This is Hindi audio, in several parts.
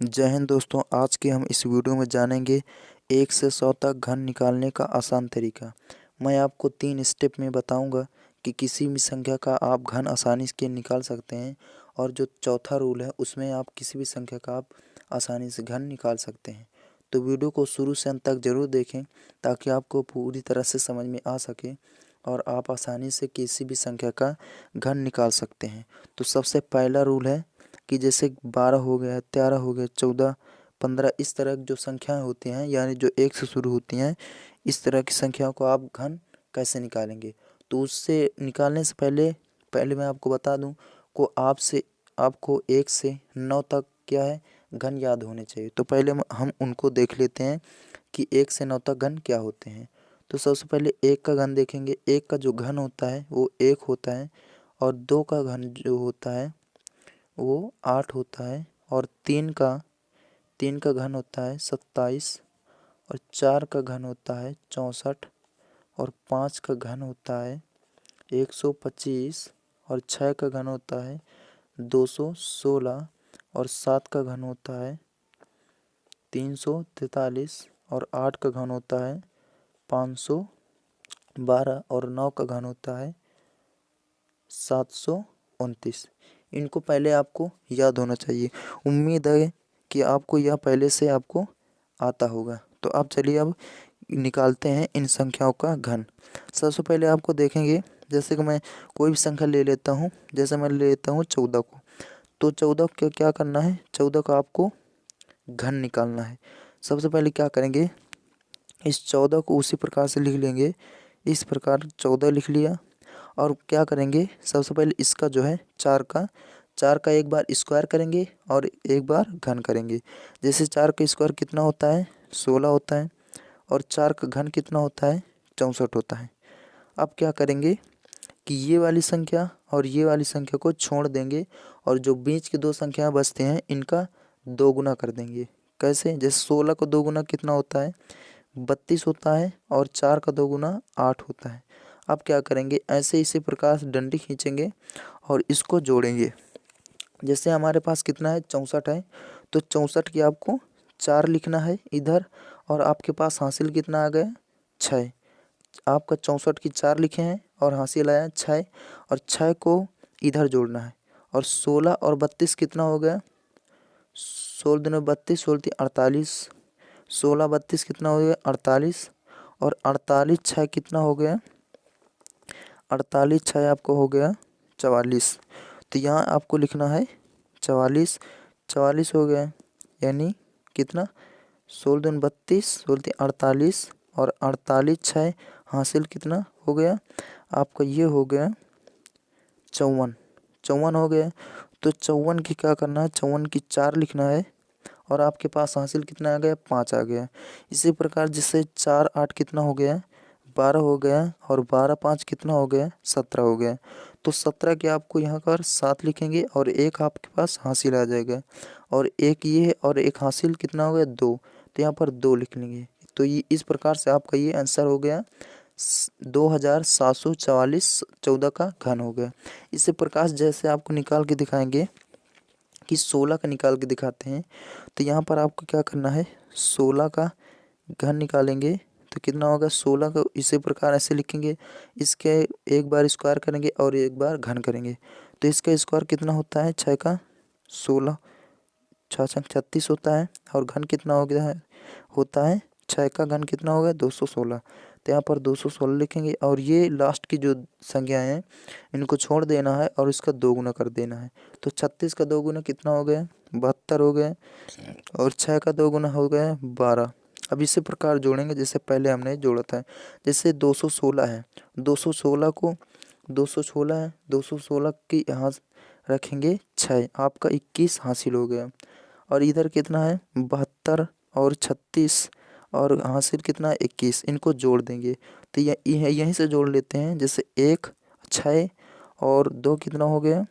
जय हिंद दोस्तों। आज के हम इस वीडियो में जानेंगे 1 से 100 तक घन निकालने का आसान तरीका। मैं आपको 3 स्टेप में बताऊंगा कि किसी भी संख्या का आप घन आसानी से निकाल सकते हैं, और जो चौथा रूल है उसमें आप किसी भी संख्या का आप आसानी से घन निकाल सकते हैं। तो वीडियो को शुरू से अंत तक ज़रूर देखें ताकि आपको पूरी तरह से समझ में आ सके और आप आसानी से किसी भी संख्या का घन निकाल सकते हैं। तो सबसे पहला रूल है कि जैसे 12 हो गया, 13 हो गया, 14, 15, इस तरह की जो संख्याएं होती हैं, यानी जो 1 से शुरू होती हैं, इस तरह की संख्याओं को आप घन कैसे निकालेंगे। तो उससे निकालने से पहले पहले मैं आपको बता दूं को आपको 1 से 9 तक क्या है घन याद होने चाहिए। तो पहले हम उनको देख लेते हैं कि 1 से 9 तक घन क्या होते हैं। तो सबसे पहले 1 का घन देखेंगे। 1 का जो घन होता है वो 1 होता है, और 2 का घन जो होता है वो 8 होता है, और 3 का घन होता है 27, और 4 का घन होता है 64, और 5 का घन होता है 125, और 6 का घन होता है 216, और 7 का घन होता है 343, और 8 का घन होता है 512, और 9 का घन होता है 729। इनको पहले आपको याद होना चाहिए। उम्मीद है कि आपको यह पहले से आपको आता होगा। तो आप चलिए अब निकालते हैं इन संख्याओं का घन। सबसे पहले आपको देखेंगे, जैसे कि मैं कोई भी संख्या ले लेता हूँ, जैसे मैं ले लेता हूँ 14 को। तो 14 को क्या करना है, 14 का आपको घन निकालना है। सबसे पहले क्या करेंगे, इस 14 को उसी प्रकार से लिख लेंगे। इस प्रकार 14 लिख लिया, और क्या करेंगे, सबसे पहले इसका जो है 4 का एक बार स्क्वायर करेंगे और एक बार घन करेंगे। जैसे 4 का स्क्वायर कितना होता है, 16 होता है, और 4 का घन कितना होता है, 64 होता है। अब क्या करेंगे कि ये वाली संख्या और ये वाली संख्या को छोड़ देंगे, और जो बीच की दो संख्याएं बचते हैं इनका 2 गुना कर देंगे। कैसे, जैसे 16 का 2 गुना कितना होता है, 32 होता है, और 4 का 2 गुना 8 होता है। अब क्या करेंगे, ऐसे इसी प्रकार से डंडी खींचेंगे और इसको जोड़ेंगे। जैसे हमारे पास कितना है, 64 है, तो 64 की आपको 4 लिखना है इधर, और आपके पास हासिल कितना आ गया, 6। आपका 64 की 4 लिखे हैं और हासिल आया 6, और 6 को इधर जोड़ना है। और 16 और 32 कितना हो गया, 16 दूनी 32, 16 तीन 48, 16 32 कितना हो गया, 48, और 48 6 कितना हो गया, 48 6 आपको हो गया 44। तो यहाँ आपको लिखना है 44, 44 हो गया, यानी कितना, 16 दूनी 32, 16 तीन 48, और 48 6 हासिल कितना हो गया आपका, ये हो गया 54। 54 हो गया। तो 54 की क्या करना है, 54 की 4 लिखना है, और आपके पास हासिल कितना आ गया, 5 आ गया। इसी प्रकार जिससे 4 8 कितना हो गया, 12 हो गया, और 12 5 कितना हो गया, 17 हो गया। तो 17 के आपको यहाँ पर 7 लिखेंगे, और एक आपके पास हासिल आ जाएगा, और एक ये और एक हासिल कितना हो गया, 2। तो यहाँ पर 2 लिख लेंगे। तो ये इस प्रकार से आपका ये आंसर हो गया 2744, 14 का घन हो गया। इसी प्रकार जैसे आपको निकाल के दिखाएंगे कि 16 का निकाल के दिखाते हैं। तो यहाँ पर आपको क्या करना है, 16 का घन निकालेंगे तो कितना होगा, 16 को इसी प्रकार ऐसे लिखेंगे, इसके एक बार स्क्वायर करेंगे और एक बार घन करेंगे। तो इसका स्क्वायर कितना होता है, 6 का 16, 6 छक 36 होता है, और घन कितना हो गया है, होता है 6 का घन कितना हो गया, 216। तो यहाँ पर 216 लिखेंगे, और ये लास्ट की जो संख्याएं हैं इनको छोड़ देना है और इसका 2 गुना कर देना है। तो 36 का 2 गुना कितना हो गया, 72 हो गया, और 6 का 2 गुना हो गया 12। अब इसी प्रकार जोड़ेंगे जैसे पहले हमने जोड़ा था। जैसे 216 है, 216 को 216 है, 216 की यहाँ रखेंगे 6, आपका 21 हासिल हो गया। और इधर कितना है, 72 और 36, और हासिल कितना है 21, इनको जोड़ देंगे। तो यहीं से जोड़ लेते हैं। जैसे 1 6 और 2 कितना हो गया,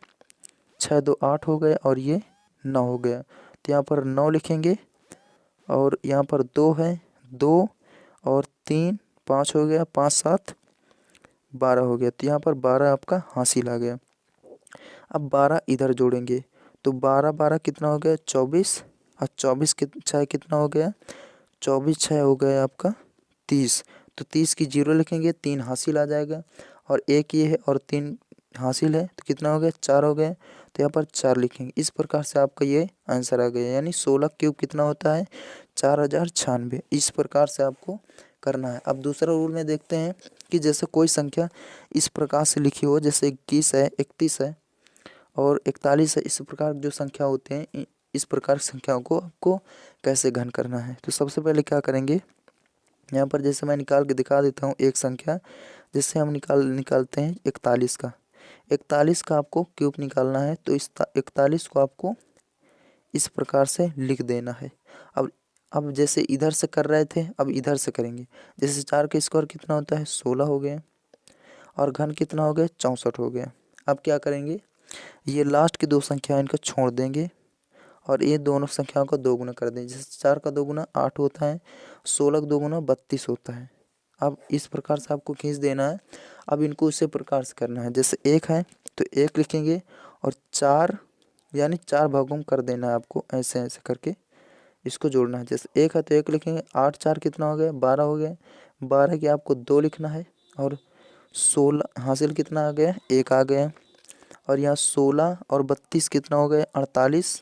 6 2 8 हो गया, और ये 9 हो गया। तो यहाँ पर 9 लिखेंगे, और यहाँ पर 2 है, 2 और 3 5 हो गया, 5 7 12 हो गया। तो यहाँ पर 12 आपका हासिल आ गया। अब 12 इधर जोड़ेंगे, तो 12 12 कितना हो गया, 24, और 24 के 6 कितना हो गया, 24 6 हो गया आपका 30। तो 30 की 0 लिखेंगे, 3 हासिल आ जाएगा और एक ये है और 3 हासिल है, तो कितना हो गया, 4 हो गया। तो यहाँ पर 4 लिखेंगे। इस प्रकार से आपका ये आंसर आ गया, यानी 16 क्यूब कितना होता है, 4096। इस प्रकार से आपको करना है। अब दूसरा रूल में देखते हैं कि जैसे कोई संख्या इस प्रकार से लिखी हो, जैसे 21 है, 31 है और 41 है, इस प्रकार जो संख्या होते हैं, इस प्रकार संख्याओं को आपको कैसे घन करना है। तो सबसे पहले क्या करेंगे, यहाँ पर जैसे मैं निकाल के दिखा देता हूँ एक संख्या, जिससे हम निकालते हैं 41 का। 41 का आपको क्यूब निकालना है, तो इस 41 को आपको इस प्रकार से लिख देना है। अब जैसे इधर से कर रहे थे, अब इधर से करेंगे। जैसे 4 का स्क्वायर कितना होता है, 16 हो गया और घन कितना हो गया, 64 हो गया। अब क्या करेंगे, ये लास्ट की दो संख्या इनको छोड़ देंगे और ये दोनों संख्याओं का दोगुना कर देंगे। जैसे 4 का दोगुना 8 होता है, 16 का दोगुना 32 होता है। अब इस प्रकार से आपको खींच देना है। अब इनको उसी प्रकार से करना है, जैसे 1 है तो 1 लिखेंगे और 4 यानी 4 भागों में कर देना है आपको, ऐसे ऐसे करके इसको जोड़ना है। जैसे 1 है तो 1 लिखेंगे, 8 4 कितना हो गया, 12 हो गया। 12 की आपको 2 लिखना है और 16 हासिल कितना आ गया, 1 आ गया। और यहाँ 16 और 32 कितना हो गया, 48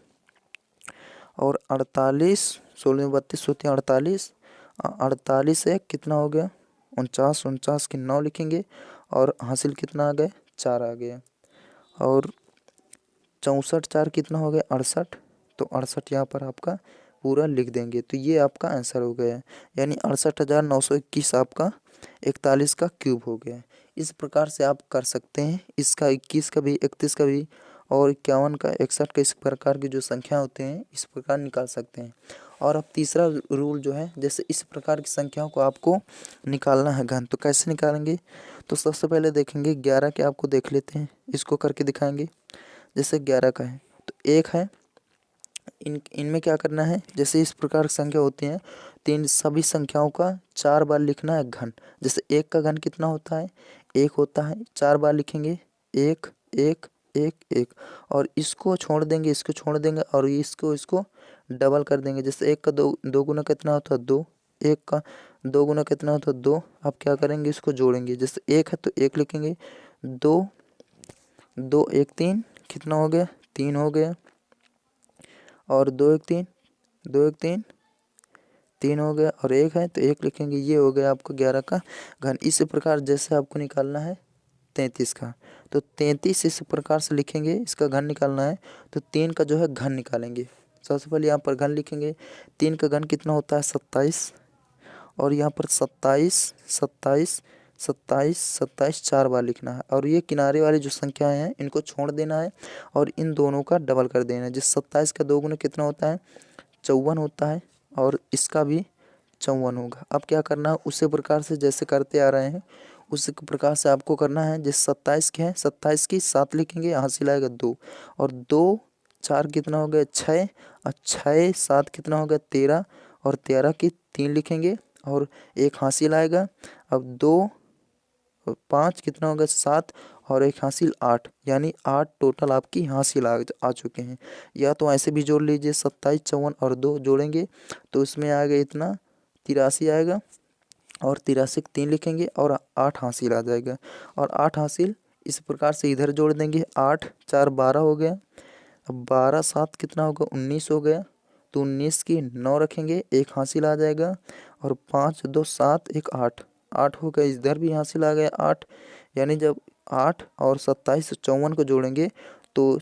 और 48, 16 में 32 होती है 48। 48 है कितना हो गया, 49। 49 की 9 लिखेंगे और हासिल कितना आ गया, 4 आ गया। और 64 4 कितना हो गया, 68। तो 68 यहाँ पर आपका पूरा लिख देंगे, तो ये आपका आंसर हो गया, यानी 68,921 आपका 41 का क्यूब हो गया। इस प्रकार से आप कर सकते हैं, इसका 21 का भी, 31 का भी और 51 का, 61 का, इस प्रकार की जो संख्या होते हैं इस प्रकार निकाल सकते हैं। और अब तीसरा रूल जो है, जैसे इस प्रकार की संख्याओं को आपको निकालना है घन, तो कैसे निकालेंगे। तो सबसे पहले देखेंगे 11 के, आपको देख लेते हैं, इसको करके दिखाएंगे। जैसे 11 का है तो 1 है, इनमें क्या करना है, जैसे इस प्रकार की संख्या होती हैं तो इन सभी संख्याओं का 4 बार लिखना है घन। जैसे 1 का घन कितना होता है, 1 होता है, 4 बार लिखेंगे 1 1 1 1 और इसको छोड़ देंगे, इसको छोड़ देंगे और इसको डबल कर देंगे। जैसे 1 का दो गुना कितना होता है, 2। 1 का 2 गुना कितना होता है, 2। अब क्या करेंगे, इसको जोड़ेंगे। जैसे 1 है तो 1 लिखेंगे, 2 2 1 3 कितना हो गया, 3 हो गया। और 2 1 3 2 1 3 3 हो गया और 1 है तो 1 लिखेंगे। ये हो गया आपको 11 का घन। इस प्रकार जैसे आपको निकालना है 33 का, तो 33 इस प्रकार से लिखेंगे, इसका घन निकालना है तो 3 का जो है घन निकालेंगे। सबसे पहले यहाँ पर घन लिखेंगे, 3 का घन कितना होता है, 27 और यहाँ पर 27 27 27 27 4 बार लिखना है। और ये किनारे वाली जो संख्याएं हैं इनको छोड़ देना है और इन दोनों का डबल कर देना है। जिस 27 का 2 गुना कितना होता है, 54 होता है और इसका भी 54 होगा। अब क्या करना है, उसी प्रकार से जैसे करते आ रहे हैं उसी प्रकार से आपको करना है। जिस 27 के हैं, 27 की 7 लिखेंगे, हासिल आएगा 2 और 2 4 कितना हो गया, 6 और 6 7 कितना हो गया, 13 और 13 की 3 लिखेंगे और 1 हासिल आएगा। अब 2 5 कितना हो गया, 7 और 1 हासिल 8, यानी 8 टोटल आपकी हासिल आ चुके हैं। या तो ऐसे भी जोड़ लीजिए, 27 54 और 2 जोड़ेंगे तो इसमें आएगा इतना 83 आएगा और 83 की 3 लिखेंगे और 8 हासिल आ जाएगा। और 8 हासिल इस प्रकार से इधर जोड़ देंगे, 8 4 12 हो गया। अब 12 7 कितना होगा, 19 हो गया। तो 19 की 9 रखेंगे, 1 हासिल आ जाएगा और 5 2 7 1 8 8 हो गया। इधर भी हासिल आ गया 8, यानी जब 8 और 27 54 को जोड़ेंगे तो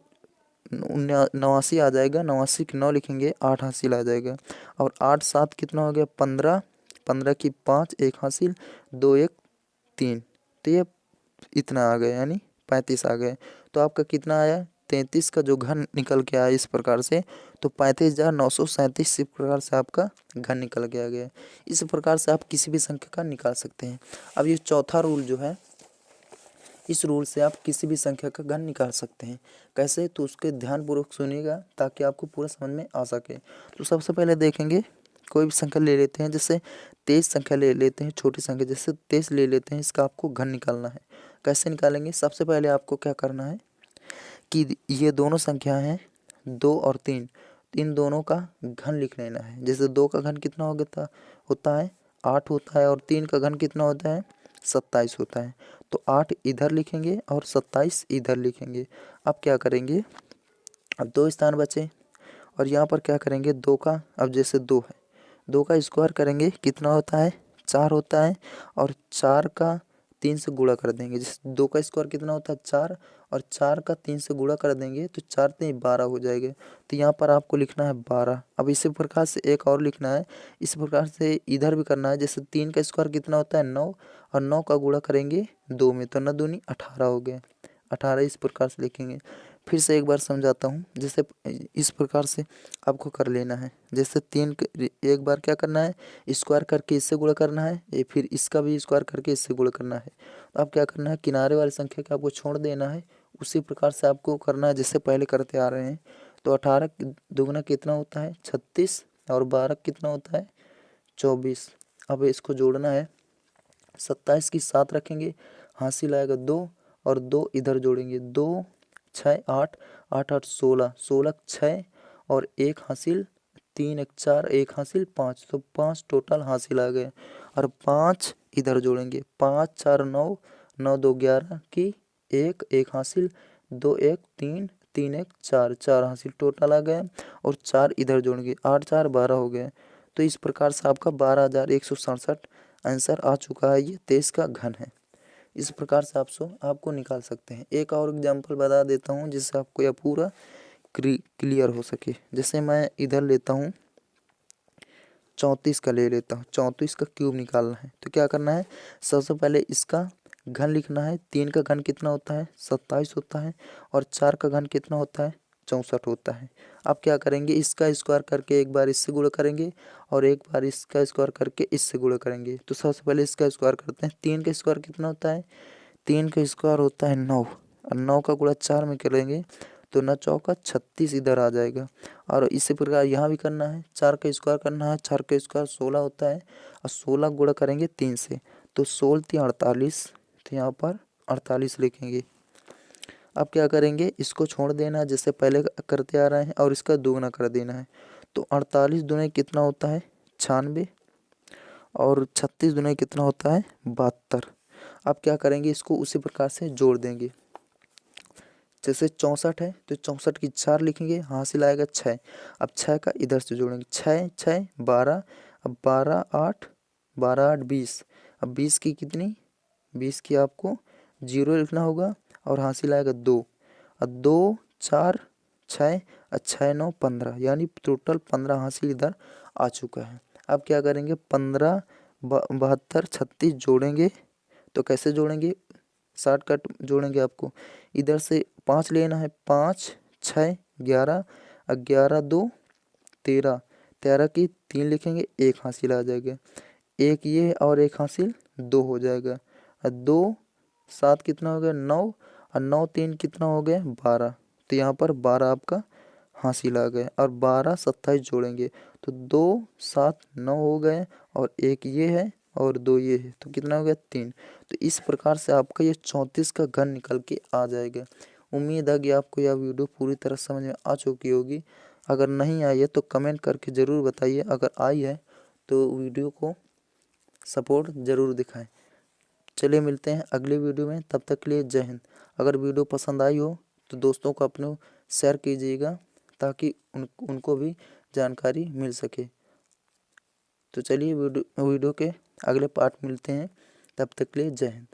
89 आ जाएगा। 89 की 9 लिखेंगे, 8 हासिल आ जाएगा। और 8 7 कितना हो गया, 15 15 की 5 1 हासिल 2 1 3, तो ये इतना आ गया, यानी 35 आ गए। तो आपका कितना आया, 33 का जो घन निकल के आया इस प्रकार से, तो 35,937 इस प्रकार से आपका घन निकल के आ गया। इस प्रकार से आप किसी भी संख्या का निकाल सकते हैं। अब ये चौथा रूल जो है, इस रूल से आप किसी भी संख्या का घन निकाल सकते हैं। कैसे, तो उसके ध्यानपूर्वक सुनिएगा ताकि आपको पूरा समझ में आ सके। तो सबसे पहले देखेंगे, कोई भी संख्या ले लेते हैं, जैसे 23 संख्या ले लेते हैं, छोटी संख्या जैसे 23 ले लेते हैं, इसका आपको घन निकालना है। कैसे निकालेंगे, सबसे पहले आपको क्या करना है कि ये दोनों संख्या हैं 2 और 3, इन दोनों का घन लिख लेना है। जैसे 2 का घन कितना होता है 8 होता है, और 3 का घन कितना होता है 27 होता है। तो 8 इधर लिखेंगे और 27 इधर लिखेंगे। अब क्या करेंगे, अब 2 स्थान बचे और यहाँ पर क्या करेंगे 2 का, अब जैसे 2 है 2 का स्क्वायर करेंगे कितना होता है 4 होता है, और 4 का 3 से गुणा कर देंगे। जैसे 2 का स्क्वायर कितना होता है 4, और 4 का 3 से गुणा कर देंगे तो 4 3 12 हो जाएगा। तो यहाँ पर आपको लिखना है 12। अब इसी प्रकार से एक और लिखना है, इस प्रकार से इधर भी करना है। जैसे 3 का स्क्वायर कितना होता है 9, और 9 का गुणा करेंगे 2 में तो 9 दूनी 18 हो गए, 18 इस प्रकार से लिखेंगे। फिर से एक बार समझाता हूँ, जैसे इस प्रकार से आपको कर लेना है। जैसे 3 एक बार क्या करना है स्क्वायर करके इससे गुणा करना है, ये फिर इसका भी स्क्वायर करके इससे गुणा करना है। तो अब क्या करना है किनारे वाली संख्या को आपको छोड़ देना है, उसी प्रकार से आपको करना है जैसे पहले करते आ रहे हैं। तो 18 दुगना कितना होता है 36, और 12 कितना होता है 24। अब इसको जोड़ना है, 27 की 7 रखेंगे, हासिल आएगा 2, और 2 इधर जोड़ेंगे 2 6 8, 8 8 16, 16 6, और 1 हासिल 3 1 4, 1 हासिल 5, तो 5 टोटल हासिल आ गए। और 5 इधर जोड़ेंगे 5 4 9, 9 2 11 की 1 1 हासिल 2 1 3, 3 1 4, 4 हासिल टोटल आ गए। और 4 इधर जोड़ेंगे 8 4 12 हो गए। तो इस प्रकार से आपका 12,167 आंसर आ चुका है। ये 23 का घन है। इस प्रकार से आपको निकाल सकते हैं। एक और एग्जांपल बता देता हूँ जिससे आपको यह पूरा क्लियर हो सके। जैसे मैं इधर लेता हूँ 34 का ले लेता हूँ, 34 का क्यूब निकालना है। तो क्या करना है सबसे पहले इसका घन लिखना है। 3 का घन कितना होता है 27 होता है, और 4 का घन कितना होता है 64 होता है। अब क्या करेंगे इसका स्क्वायर करके एक बार इससे गुणा करेंगे, और एक बार इसका स्क्वायर करके इससे गुणा करेंगे। तो सबसे पहले इसका स्क्वायर करते हैं। 3 का स्क्वायर कितना होता है 3 का स्क्वायर होता है 9, और 9 का गुणा 4 में करेंगे तो 9 चौका 36 इधर आ जाएगा। और इसी प्रकार यहाँ भी करना है, 4 का स्क्वायर करना है। 4 का स्क्वायर 16 होता है, और 16 गुणा करेंगे 3 से तो 16 3 48, तो यहाँ पर 48 लिखेंगे। अब क्या करेंगे इसको छोड़ देना है जैसे पहले करते आ रहे हैं, और इसका दोगुना कर देना है। तो 48 दूने कितना होता है 96, और 36 दूने कितना होता है 72। अब क्या करेंगे इसको उसी प्रकार से जोड़ देंगे। जैसे 64 है तो 64 की 4 लिखेंगे, हासिल आएगा 6। अब 6 का इधर से जोड़ेंगे 6 6 12, अब 12 8, 12 8 20। अब 20 की कितनी 20 की आपको 0 लिखना होगा, और हासिल आएगा 2। अब 2 4 6, 6 9 15, यानी टोटल 15 हासिल इधर आ चुका है। अब क्या करेंगे 15 72 36 जोड़ेंगे। तो कैसे जोड़ेंगे शॉर्टकट जोड़ेंगे। आपको इधर से 5 लेना है, 5 6 11, 11 2 13, 13 की 3 लिखेंगे, 1 हासिल आ जाएगा। 1 ये और 1 हासिल 2 हो जाएगा। 2 7 कितना हो गया 9, और 9 3 कितना हो गया 12। तो यहाँ पर 12 आपका हासिल आ गया। और 12 27 जोड़ेंगे तो 2 7 9 हो गए, और 1 ये है और 2 ये है, तो कितना हो गया 3। तो इस प्रकार से आपका ये 34 का घन निकल के आ जाएगा। उम्मीद है कि आपको यह वीडियो पूरी तरह समझ में आ चुकी होगी। अगर नहीं आई है तो कमेंट करके ज़रूर बताइए, अगर आई है तो वीडियो को सपोर्ट ज़रूर दिखाएं। चलिए मिलते हैं अगले वीडियो में, तब तक के लिए जय हिंद। अगर वीडियो पसंद आई हो तो दोस्तों को अपने शेयर कीजिएगा, ताकि उनको भी जानकारी मिल सके। तो चलिए वीडियो के अगले पार्ट मिलते हैं, तब तक के लिए जय हिंद।